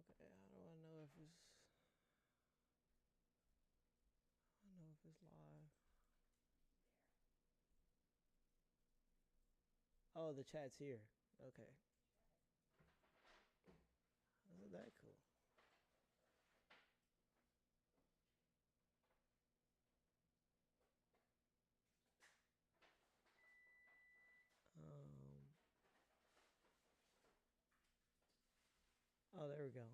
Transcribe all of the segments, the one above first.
Okay, how do I know if it's? I don't know if it's live. Oh, the chat's here. Okay, isn't that cool? Um. Oh, there we go.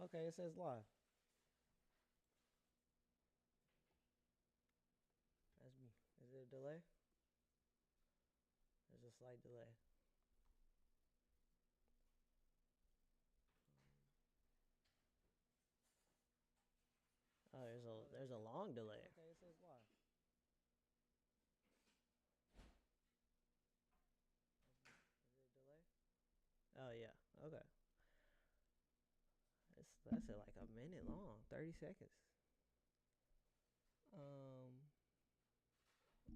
Okay, it says live. That's me. Is it a delay? There's a slight delay. Oh, there's a long delay. Okay, it says live. Is it a delay? Oh yeah. Okay. That's like a minute long, 30 seconds. Um.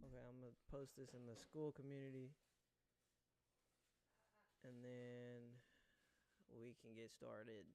Okay, I'm gonna post this in the school community, and then we can get started.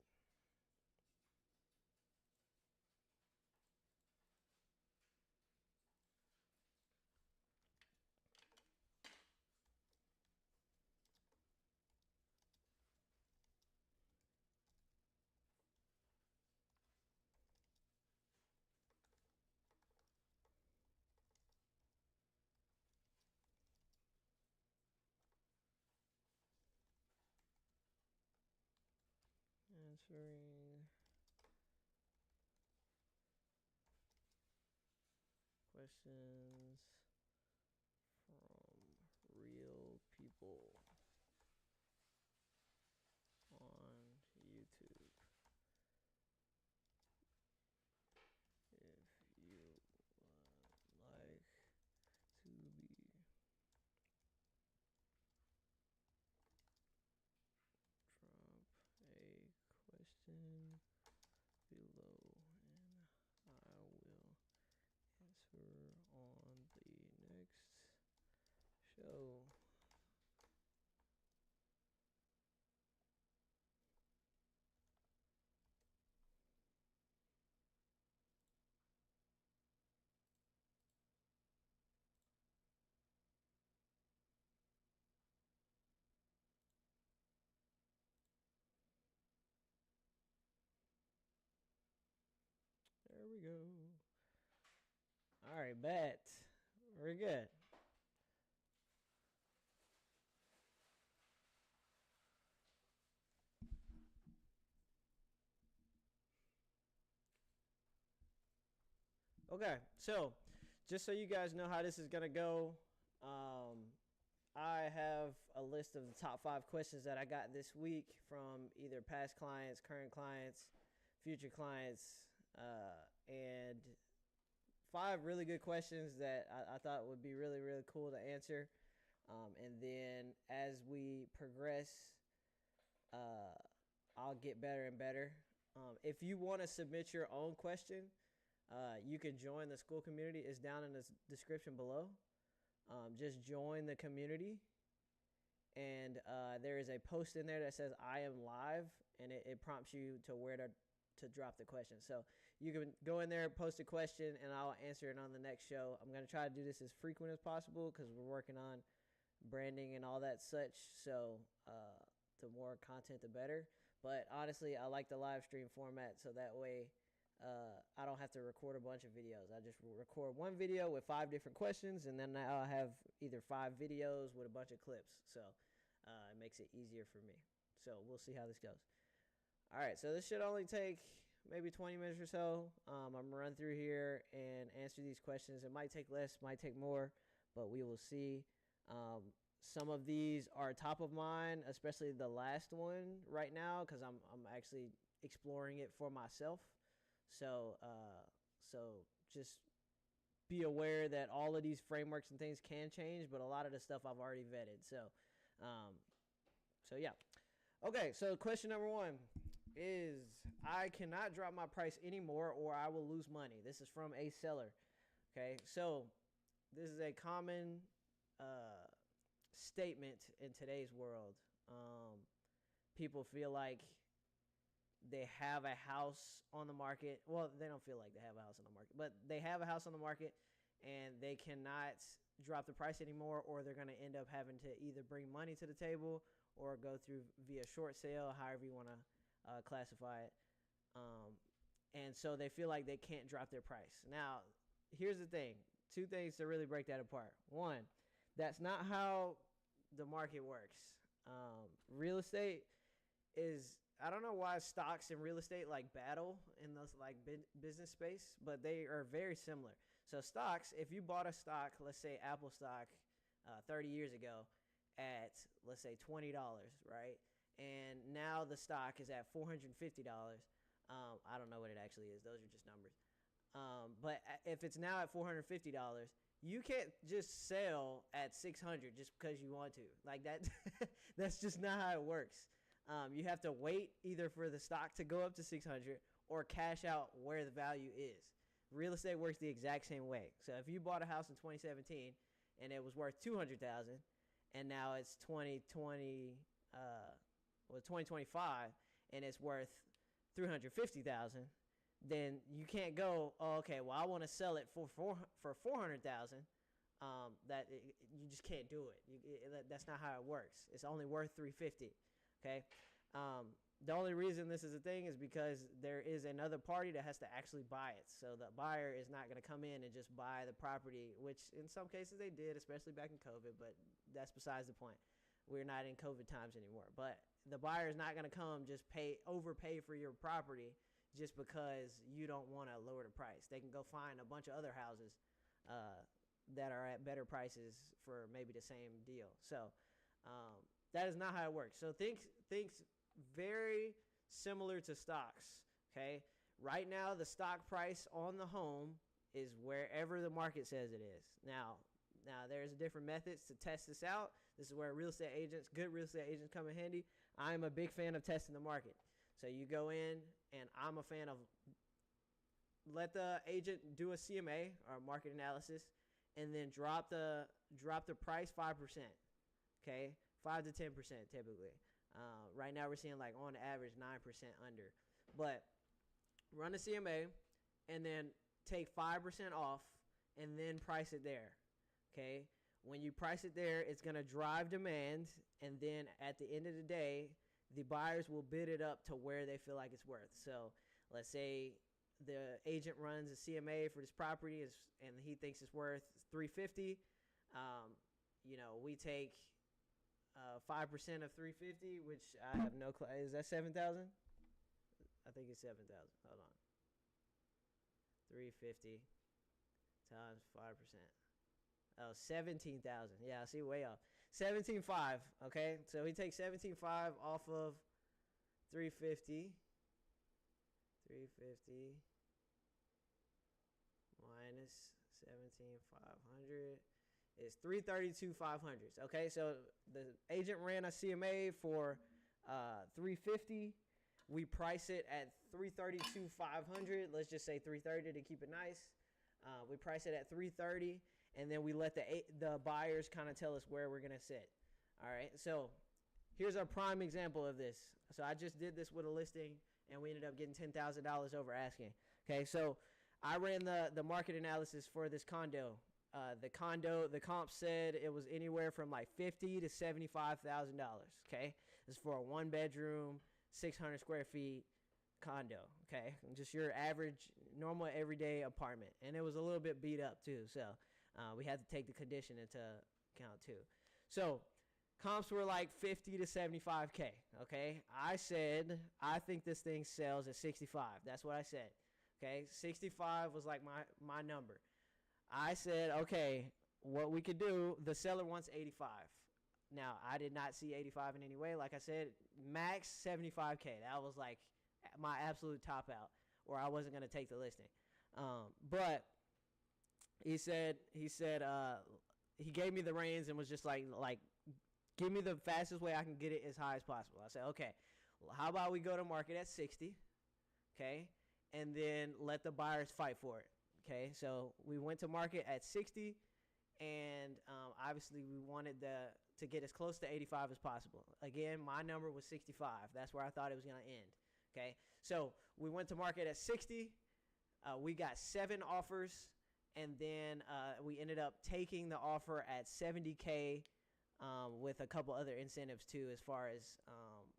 Answering questions from real people on YouTube. If you would like to be, drop a question below and I will answer on the next show. There we go. All right, bet. We're good. Okay, so just so you guys know how this is gonna go, I have a list of the top 5 questions that I got this week from either past clients, current clients, future clients, and 5 really good questions that I thought would be really, really cool to answer. And then as we progress, I'll get better and better. If you want to submit your own question, you can join the school community. It's down in the description below. Just join the community, and there is a post in there that says I am live, and it prompts you to where to drop the question. So you can go in there, post a question, and I'll answer it on the next show. I'm going to try to do this as frequent as possible because we're working on branding and all that such. So the more content, the better. But honestly, I like the live stream format, so that way I don't have to record a bunch of videos. I just record one video with 5 different questions, and then I'll have either 5 videos with a bunch of clips. So it makes it easier for me. So we'll see how this goes. All right, so this should only take maybe 20 minutes or so. I'm going to run through here and answer these questions. It might take less, might take more, but we will see. Some of these are top of mind, especially the last one right now, because I'm actually exploring it for myself. So just be aware that all of these frameworks and things can change, but a lot of the stuff I've already vetted. So yeah. Okay, so question number 1 is I cannot drop my price anymore or I will lose money. This is from a seller. Okay, so this is a common statement in today's world. People feel like they have a house on the market. Well, they don't feel like they have a house on the market, but they have a house on the market and they cannot drop the price anymore, or they're going to end up having to either bring money to the table or go through via short sale, however you want to classify it. And so they feel like they can't drop their price. Now, here's the thing. Two things to really break that apart. One, that's not how the market works. Real estate is, I don't know why stocks and real estate like battle in those like business space, but they are very similar. So stocks, if you bought a stock, let's say Apple stock 30 years ago at, let's say $20, right? And now the stock is at $450. I don't know what it actually is. Those are just numbers. But if it's now at $450, you can't just sell at $600 just because you want to. Like that, that's just not how it works. You have to wait either for the stock to go up to $600 or cash out where the value is. Real estate works the exact same way. So if you bought a house in 2017 and it was worth $200,000, and now it's 2025 and it's worth $350,000, then you can't go, oh, okay, well, I want to sell it for $400,000. You just can't do it. That's not how it works. It's only worth $350,000. Okay. The only reason this is a thing is because there is another party that has to actually buy it. So the buyer is not going to come in and just buy the property, which in some cases they did, especially back in COVID, but that's besides the point. We're not in COVID times anymore. But the buyer is not going to come just overpay for your property just because you don't want to lower the price. They can go find a bunch of other houses that are at better prices for maybe the same deal. So that is not how it works. So think very similar to stocks, okay? Right now, the stock price on the home is wherever the market says it is. Now there's different methods to test this out. This is where good real estate agents come in handy. I'm a big fan of testing the market. So you go in, and I'm a fan of let the agent do a CMA or market analysis, and then drop the price 5%, okay? 5 to 10% typically. Right now we're seeing like on average 9% under. But run a CMA and then take 5% off and then price it there. Okay? When you price it there, it's going to drive demand, and then at the end of the day, the buyers will bid it up to where they feel like it's worth. So let's say the agent runs a CMA for this property and he thinks it's worth $350. We take 5% of $350, which I have no clue. Is that $7,000? I think it's $7,000. Hold on. $350 times 5%. Oh, $17,000. Yeah, I see, way off. $17,500. Okay, so he takes $17,500 off of $350. $350 minus $17,500 is $332,500. Okay, so the agent ran a CMA for $350. We price it at $332,500. Let's just say $330 to keep it nice. We price it at $330, and then we let the buyers kind of tell us where we're gonna sit. All right, so here's a prime example of this. So I just did this with a listing, and we ended up getting $10,000 over asking. Okay, so I ran the market analysis for this condo. The comp said it was anywhere from like $50,000 to $75,000. Okay, this is for a 1-bedroom, 600 square feet condo. Okay, just your average, normal, everyday apartment, and it was a little bit beat up too. So we had to take the condition into account too. So comps were like 50 to 75K. Okay, I said I think this thing sells at 65. That's what I said. Okay, 65 was like my number. I said, okay, what we could do, the seller wants 85. Now, I did not see 85 in any way. Like I said, max 75K. That was like my absolute top out, or I wasn't going to take the listing. But he gave me the reins and was just like, give me the fastest way I can get it as high as possible. I said, okay, well, how about we go to market at 60, okay, and then let the buyers fight for it. Okay, so we went to market at 60, and obviously we wanted to get as close to 85 as possible. Again, my number was 65. That's where I thought it was going to end. Okay, so we went to market at 60. We got 7 offers, and then we ended up taking the offer at 70K with a couple other incentives too, as far as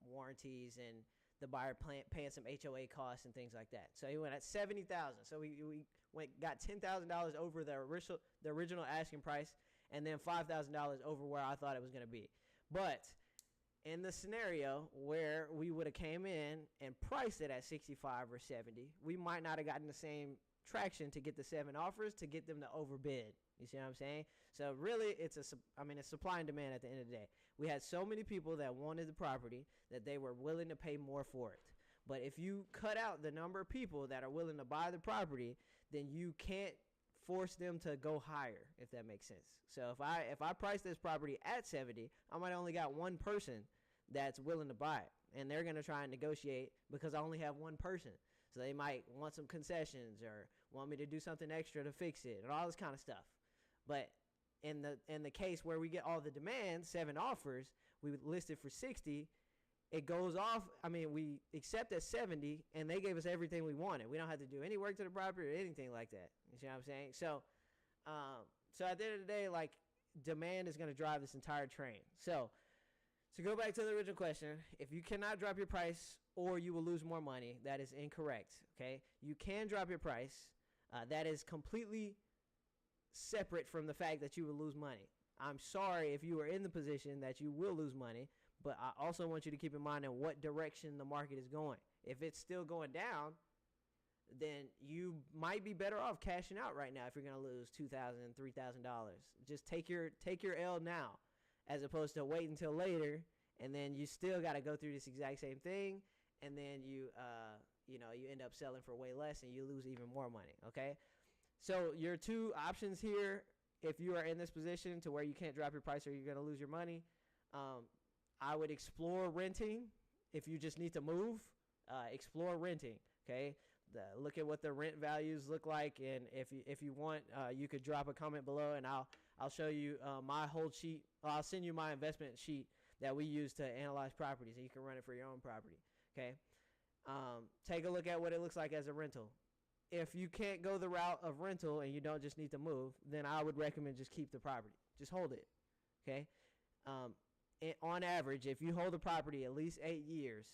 warranties and the buyer paying some HOA costs and things like that. So he went at 70,000. So we got $10,000 over the original asking price, and then $5,000 over where I thought it was going to be. But in the scenario where we would have came in and priced it at 65 or 70, we might not have gotten the same traction to get the 7 offers to get them to overbid. You see what I'm saying? So really, it's supply and demand at the end of the day. We had so many people that wanted the property that they were willing to pay more for it. But if you cut out the number of people that are willing to buy the property, then you can't force them to go higher, if that makes sense. So if I price this property at 70, I might only got one person that's willing to buy it, and they're going to try and negotiate because I only have one person. So they might want some concessions or want me to do something extra to fix it and all this kind of stuff. But in the case where we get all the demand, 7 offers, we listed for 60, it goes off. I mean, we accept at 70, and they gave us everything we wanted. We don't have to do any work to the property or anything like that. You see what I'm saying? So, so at the end of the day, like, demand is going to drive this entire train. So, to go back to the original question, if you cannot drop your price or you will lose more money, that is incorrect, okay? You can drop your price. That is completely separate from the fact that you will lose money. I'm sorry if you are in the position that you will lose money, but I also want you to keep in mind in what direction the market is going. If it's still going down, then you might be better off cashing out right now if you're going to lose $2,000, $3,000. Just take your L now, as opposed to wait until later, and then you still got to go through this exact same thing, and then you end up selling for way less and you lose even more money, okay? So your 2 options here, if you are in this position to where you can't drop your price or you're going to lose your money, I would explore renting. If you just need to move, explore renting, okay? Look at what the rent values look like, and if you want, you could drop a comment below, and I'll show you my whole sheet. I'll send you my investment sheet that we use to analyze properties, and you can run it for your own property, okay? Take a look at what it looks like as a rental. If you can't go the route of rental and you don't just need to move, then I would recommend just keep the property. Just hold it, okay? On average, if you hold the property at least 8 years,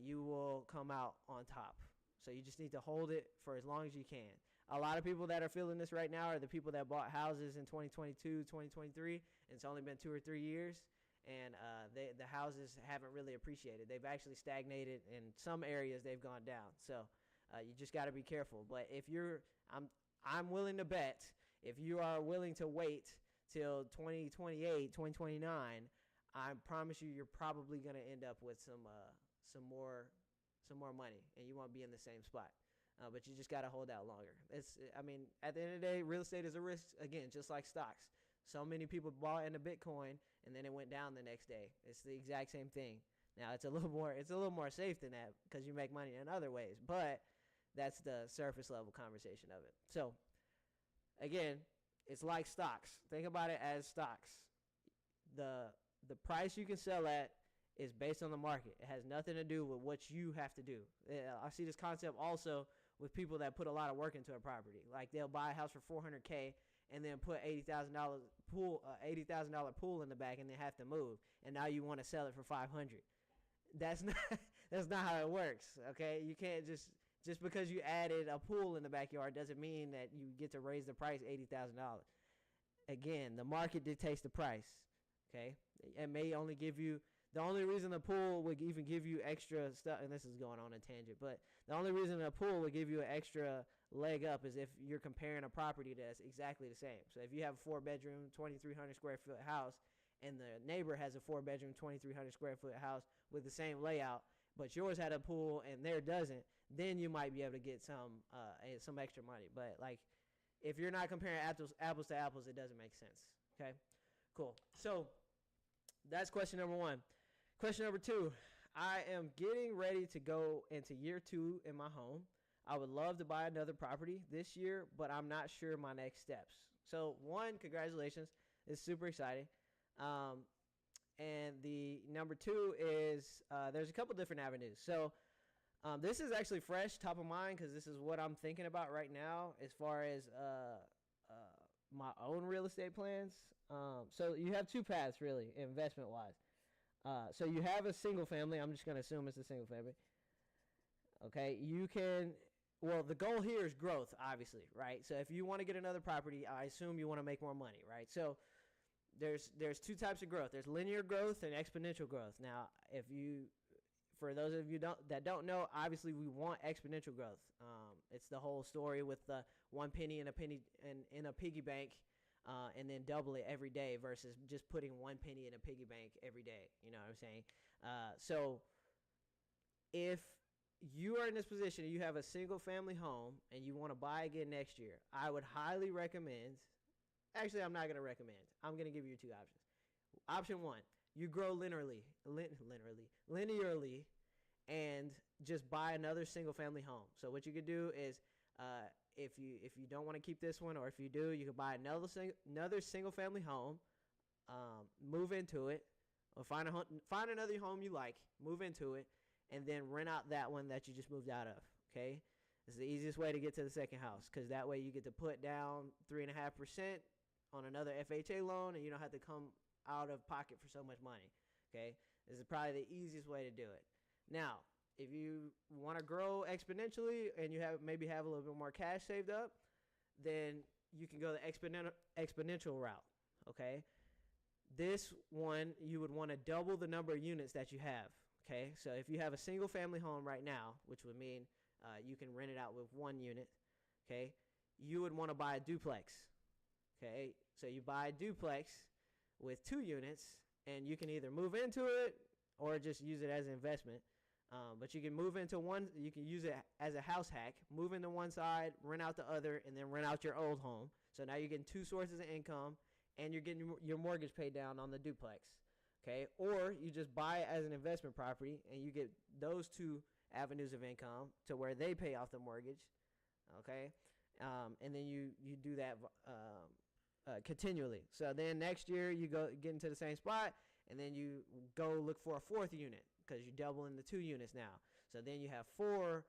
you will come out on top. So you just need to hold it for as long as you can. A lot of people that are feeling this right now are the people that bought houses in 2022, 2023, and it's only been 2 or 3 years, and the houses haven't really appreciated. They've actually stagnated. In some areas, they've gone down. So you just got to be careful. But if I'm willing to bet, if you are willing to wait till 2028, 2029, I promise you, you're probably going to end up with some more money, and you won't be in the same spot. But you just got to hold out longer. At the end of the day, real estate is a risk, again, just like stocks. So many people bought into Bitcoin, and then it went down the next day. It's the exact same thing. Now, it's a little more safe than that because you make money in other ways, but that's the surface level conversation of it. So, again, it's like stocks. Think about it as stocks. The price you can sell at is based on the market. It has nothing to do with what you have to do. I see this concept also with people that put a lot of work into a property. Like, they'll buy a house for $400K and then put $80,000 pool in the back and then have to move. And now you want to sell it for $500. That's not how it works. Okay, you can't just because you added a pool in the backyard doesn't mean that you get to raise the price $80,000. Again, the market dictates the price. Okay, it may only give you. The only reason the pool would even give you extra stuff, and this is going on a tangent, but the only reason a pool would give you an extra leg up is if you're comparing a property that's exactly the same. So if you have a 4-bedroom, 2,300 square foot house, and the neighbor has a 4-bedroom, 2,300 square foot house with the same layout, but yours had a pool and theirs doesn't, then you might be able to get some extra money. But like, if you're not comparing apples to apples, it doesn't make sense. Okay, cool. So that's question number 1. Question number 2, I am getting ready to go into year 2 in my home. I would love to buy another property this year, but I'm not sure my next steps. So 1, congratulations. It's super exciting. And the number 2 is there's a couple different avenues. So This is actually fresh, top of mind, because this is what I'm thinking about right now as far as my own real estate plans. So you have two paths, really, investment wise. So you have a single family. I'm just going to assume it's a single family. Okay, you can. Well, the goal here is growth, obviously, right? So if you want to get another property, I assume you want to make more money, right? So there's two types of growth. There's linear growth and exponential growth. Now, for those of you that don't know, obviously we want exponential growth. It's the whole story with the 1 penny in a piggy bank, and then double it every day versus just putting 1 penny in a piggy bank every day. You know what I'm saying? So if you are in this position and you have a single family home and you want to buy again next year, I would highly recommend. Actually, I'm not going to recommend. I'm going to give you two options. Option one, you grow linearly, and just buy another single family home. So what you could do is, if you don't want to keep this one, or if you do, you could buy another single family home, move into it, or find another home you like, move into it, and then rent out that one that you just moved out of. Okay, this is the easiest way to get to the second house, because that way you get to put down 3.5% on another FHA loan, and you don't have to come out of pocket for so much money. Okay, this is probably the easiest way to do it. Now, if you want to grow exponentially and you maybe have a little bit more cash saved up, then you can go the exponential route. Okay, this one you would want to double the number of units that you have. Okay, so if you have a single family home right now, which would mean you can rent it out with 1 unit. Okay, you would want to buy a duplex. Okay, so you buy a duplex with 2 units, and you can either move into it or just use it as an investment. But you can move into one, you can use it as a house hack, move into one side, rent out the other, and then rent out your old home. So now you're getting 2 sources of income, and you're getting your mortgage paid down on the duplex. Okay, or you just buy it as an investment property, and you get those 2 avenues of income to where they pay off the mortgage. Okay, and then you do that continually. So then next year you get into the same spot, and then you go look for a 4th unit, because you're doubling the 2 units now. So then you have 4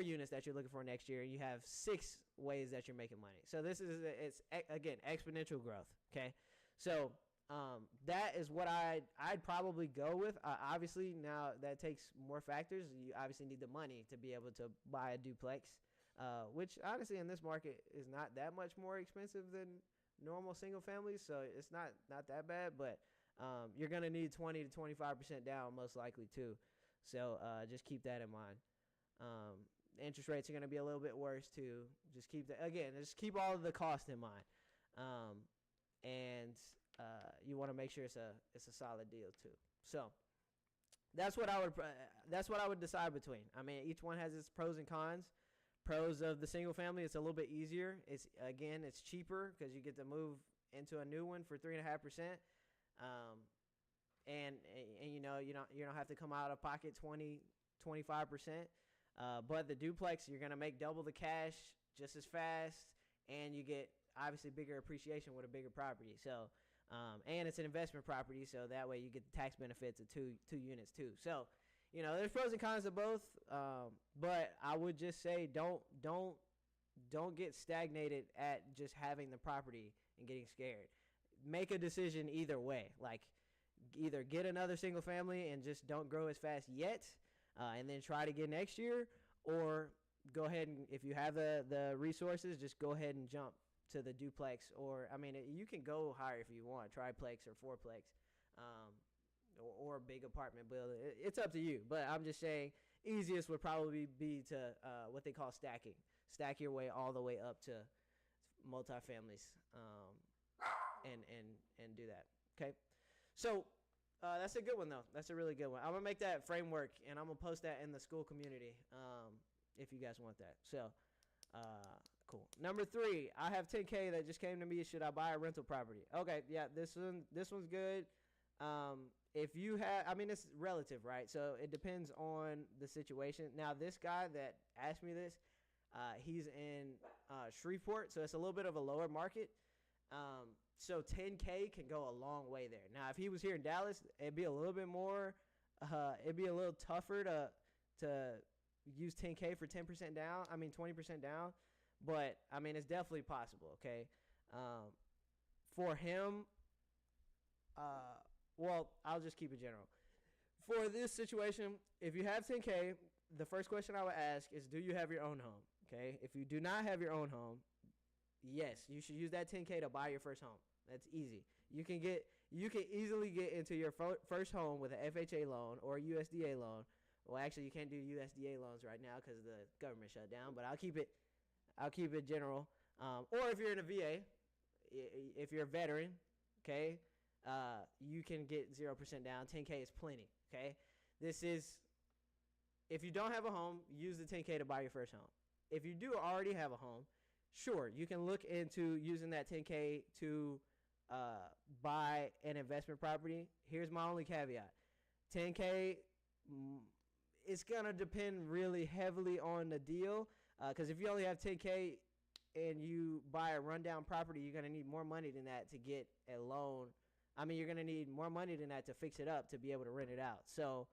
units that you're looking for next year, and you have 6 ways that you're making money. So it's again exponential growth. Okay, so that is what I'd probably go with. Obviously, now that takes more factors. You obviously need the money to be able to buy a duplex, which honestly in this market is not that much more expensive than normal single families. So it's not that bad, but you're going to need 20 to 25% down most likely too. So just keep that in mind. Interest rates are going to be a little bit worse too. Just keep all of the cost in mind. And you want to make sure it's a solid deal too. So that's what I would decide between. I mean, each one has its pros and cons. Pros of the single family, it's a little bit easier. It's cheaper because you get to move into a new one for 3.5%. And you know, you don't have to come out of pocket 25%. But the duplex, you're going to make double the cash just as fast, and you get obviously bigger appreciation with a bigger property. So, and it's an investment property, so that way you get the tax benefits of two units too. So, you know, there's pros and cons of both. But I would just say don't get stagnated at just having the property and getting scared. Make a decision either way. Like, either get another single family and just don't grow as fast yet, and then try to get next year, or go ahead and, if you have the resources, just go ahead and jump to the duplex. Or, I mean, you can go higher if you want, triplex or fourplex, or a big apartment building. It's up to you, but I'm just saying easiest would probably be to what they call stacking. Stack your way all the way up to multifamilies, and do that. Okay, so that's a good one though. That's a really good one. I'm gonna make that framework, and I'm gonna post that in the school community, if you guys want that. So cool. Number 3, I have 10K that just came to me. Should I buy a rental property? Okay, yeah, this one's good. If you have, I mean, it's relative, right? So it depends on the situation. Now, this guy that asked me this, he's in Shreveport, so it's a little bit of a lower market. So 10K can go a long way there. Now, if he was here in Dallas, it'd be a little bit more, it'd be a little tougher to use 10K for 10% down. I mean 20% down, but I mean it's definitely possible. Okay, for him, well, I'll just keep it general. For this situation, if you have 10K, the first question I would ask is, do you have your own home? Okay, if you do not have your own home, yes, you should use that 10K to buy your first home. That's easy. You can easily get into your first home with an FHA loan or a USDA loan. Well, actually, you can't do USDA loans right now because the government shut down. But I'll keep it general. Or if you're in a VA, if you're a veteran, okay, you can get 0% down. 10K is plenty. Okay, this is if you don't have a home, use the 10K to buy your first home. If you do already have a home, sure, you can look into using that 10K to buy an investment property. Here's my only caveat. 10K, it's going to depend really heavily on the deal, because if you only have 10K and you buy a rundown property, you're going to need more money than that to get a loan. I mean, you're going to need more money than that to fix it up to be able to rent it out. So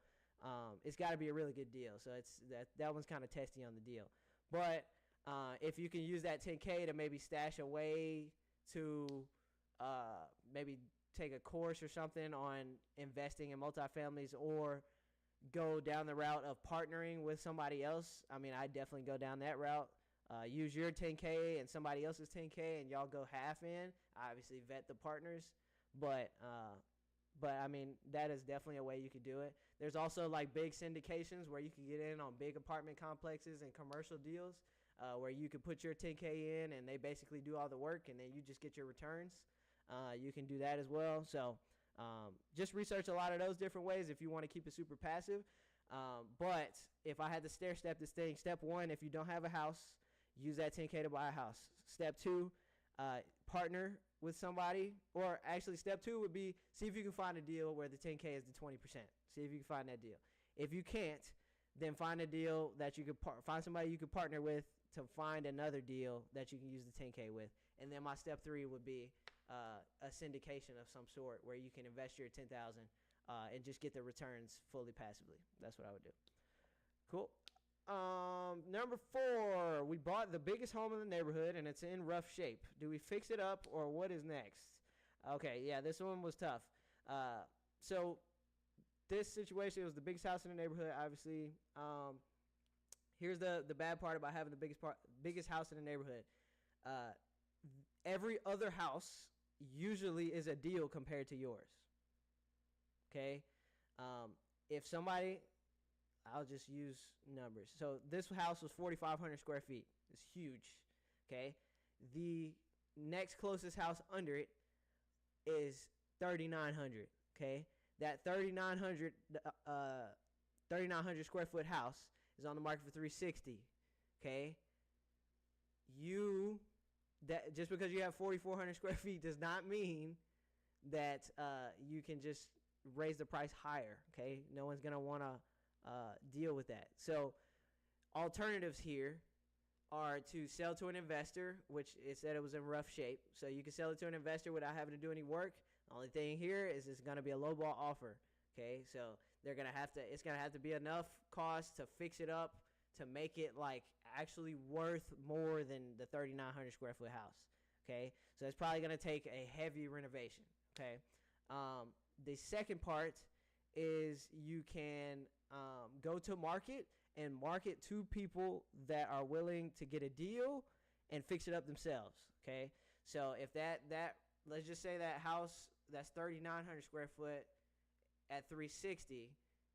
it's got to be a really good deal. So it's that one's kind of testy on the deal. But if you can use that 10K to maybe stash away to maybe take a course or something on investing in multifamilies, or go down the route of partnering with somebody else, I mean, I definitely go down that route. Use your 10K and somebody else's 10K, and y'all go half in. Obviously, vet the partners, but I mean, that is definitely a way you could do it. There's also like big syndications where you can get in on big apartment complexes and commercial deals, where you can put your 10K in and they basically do all the work and then you just get your returns. You can do that as well. So just research a lot of those different ways if you want to keep it super passive. But if I had to stair step this thing, step one, if you don't have a house, use that 10K to buy a house. Step two, partner with somebody. Or actually, step two would be see if you can find a deal where the 10K is the 20%. See if you can find that deal. If you can't, then find a deal that you could find somebody you could partner with to find another deal that you can use the 10K with. And then my step three would be a syndication of some sort where you can invest your $10,000 and just get the returns fully passively. That's what I would do. Cool. Number 4, we bought the biggest home in the neighborhood and it's in rough shape. Do we fix it up or what is next? Okay, yeah, this one was tough. So this situation, it was the biggest house in the neighborhood, obviously. Here's the bad part about having the biggest house in the neighborhood. Every other house usually is a deal compared to yours. Okay? If somebody, I'll just use numbers. So this house was 4,500 square feet. It's huge. Okay? The next closest house under it is 3,900. Okay? That 3,900 square foot house is on the market for 360. Okay? That just because you have 4,400 square feet does not mean that you can just raise the price higher. Okay? No one's going to want to deal with that. So alternatives here are to sell to an investor, which it said it was in rough shape. So you can sell it to an investor without having to do any work. The only thing here is it's going to be a lowball offer. Okay? So it's going to have to be enough cost to fix it up to make it like actually worth more than the 3,900 square foot house. Okay? So it's probably going to take a heavy renovation. Okay? The second part is you can go to market and market to people that are willing to get a deal and fix it up themselves. Okay? So if that let's just say that house that's 3,900 square foot at 360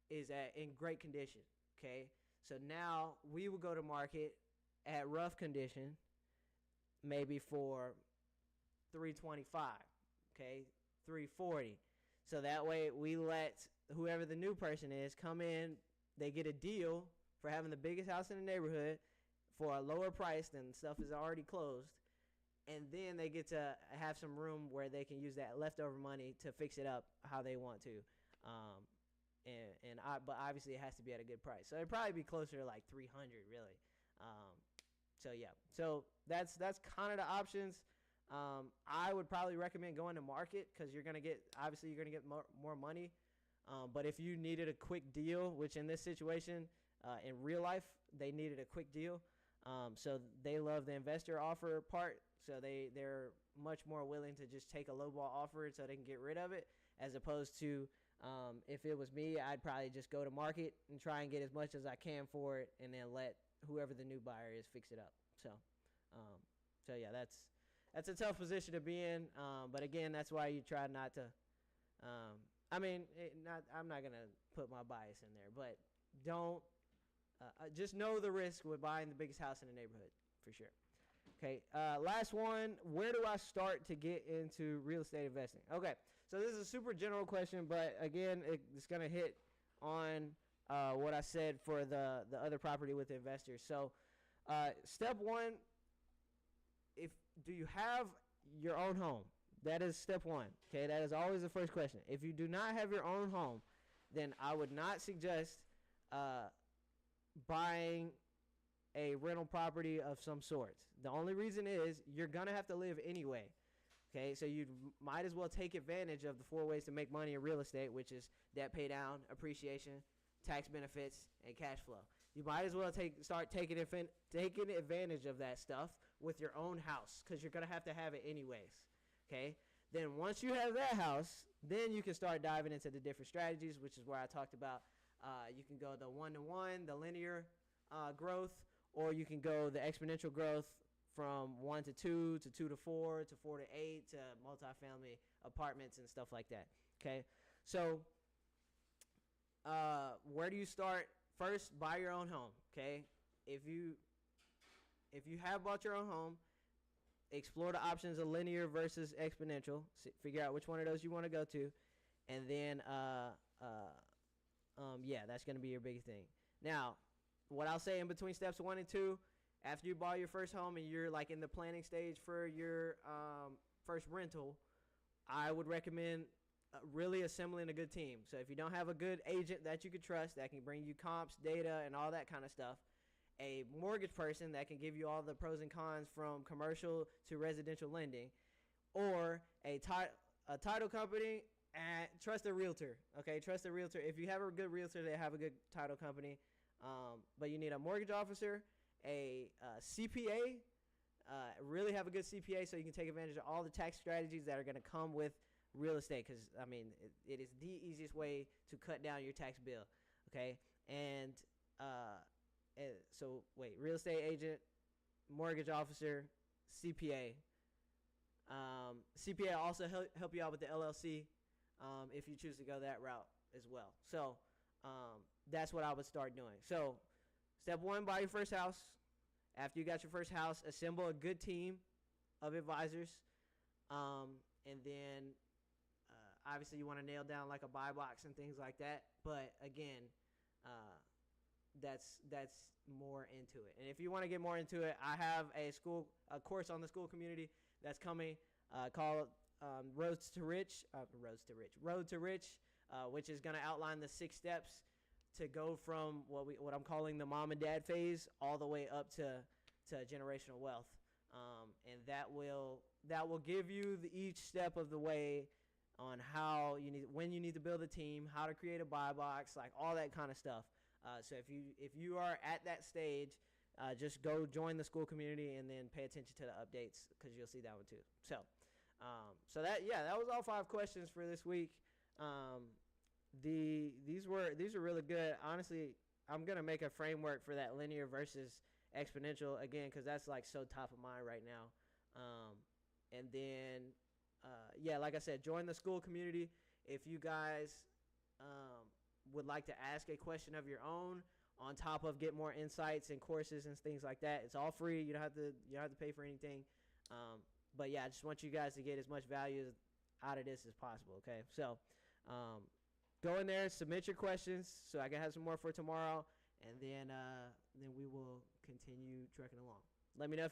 is in great condition. Okay? So now we will go to market at rough condition, maybe for 325, okay, 340. So that way we let whoever the new person is come in, they get a deal for having the biggest house in the neighborhood for a lower price than stuff is already closed, and then they get to have some room where they can use that leftover money to fix it up how they want to. But obviously it has to be at a good price. So it'd probably be closer to like 300 really. So yeah. So that's kind of the options. I would probably recommend going to market because you're gonna get more money. But if you needed a quick deal, which in this situation in real life, they needed a quick deal. So they love the investor offer part. So they're much more willing to just take a lowball offer so they can get rid of it, as opposed to if it was me, I'd probably just go to market and try and get as much as I can for it, and then let whoever the new buyer is fix it up. So yeah, that's a tough position to be in. But again, that's why you try not to. I'm not gonna put my bias in there, but don't. Just know the risk with buying the biggest house in the neighborhood, for sure. Okay, last one. Where do I start to get into real estate investing? Okay, so this is a super general question, but again, it's going to hit on what I said for the other property with the investors. So step one, do you have your own home? That is step one. Okay, that is always the first question. If you do not have your own home, then I would not suggest buying a rental property of some sorts. The only reason is you're going to have to live anyway. Okay, so you might as well take advantage of the 4 ways to make money in real estate, which is debt pay down, appreciation, tax benefits, and cash flow. You might as well start taking advantage of that stuff with your own house, because you're going to have it anyways. Okay, then once you have that house, then you can start diving into the different strategies, which is where I talked about. You can go the 1-to-1, the linear growth, or you can go the exponential growth from 1 to 2 to 2 to 4 to 4 to 8 to multifamily apartments and stuff like that. Okay, so where do you start? First, buy your own home. Okay, if you have bought your own home, explore the options of linear versus exponential. Figure out which one of those you want to go to, and then that's going to be your biggest thing. Now, what I'll say in between steps 1 and 2, after you buy your first home and you're like in the planning stage for your first rental, I would recommend really assembling a good team. So if you don't have a good agent that you could trust that can bring you comps, data, and all that kind of stuff, a mortgage person that can give you all the pros and cons from commercial to residential lending, or a title company, and trust a realtor. Okay, trust a realtor. If you have a good realtor, they have a good title company. But you need a mortgage officer, a CPA, really have a good CPA so you can take advantage of all the tax strategies that are going to come with real estate, because, I mean, it is the easiest way to cut down your tax bill, okay? And real estate agent, mortgage officer, CPA. CPA will also help you out with the LLC if you choose to go that route as well. So that's what I would start doing. So step 1, buy your first house. After you got your first house, assemble a good team of advisors. And then obviously you want to nail down like a buy box and things like that. But again, that's more into it. And if you want to get more into it, I have a course on the school community that's coming called Road to Rich, which is going to outline the 6 steps to go from what I'm calling the mom and dad phase all the way up to generational wealth, and that will give you each step of the way on when you need to build a team, how to create a buy box, like all that kind of stuff. So if you are at that stage, just go join the school community and then pay attention to the updates, because you'll see that one too. So that was all 5 questions for this week. These were really good. Honestly, I'm gonna make a framework for that linear versus exponential again, because that's like so top of mind right now. And then like I said, join the school community. If you guys would like to ask a question of your own on top of get more insights and courses and things like that, it's all free. You don't have to pay for anything. But yeah, I just want you guys to get as much value out of this as possible. Okay, so go in there, submit your questions so I can have some more for tomorrow, and then we will continue trucking along. Let me know if you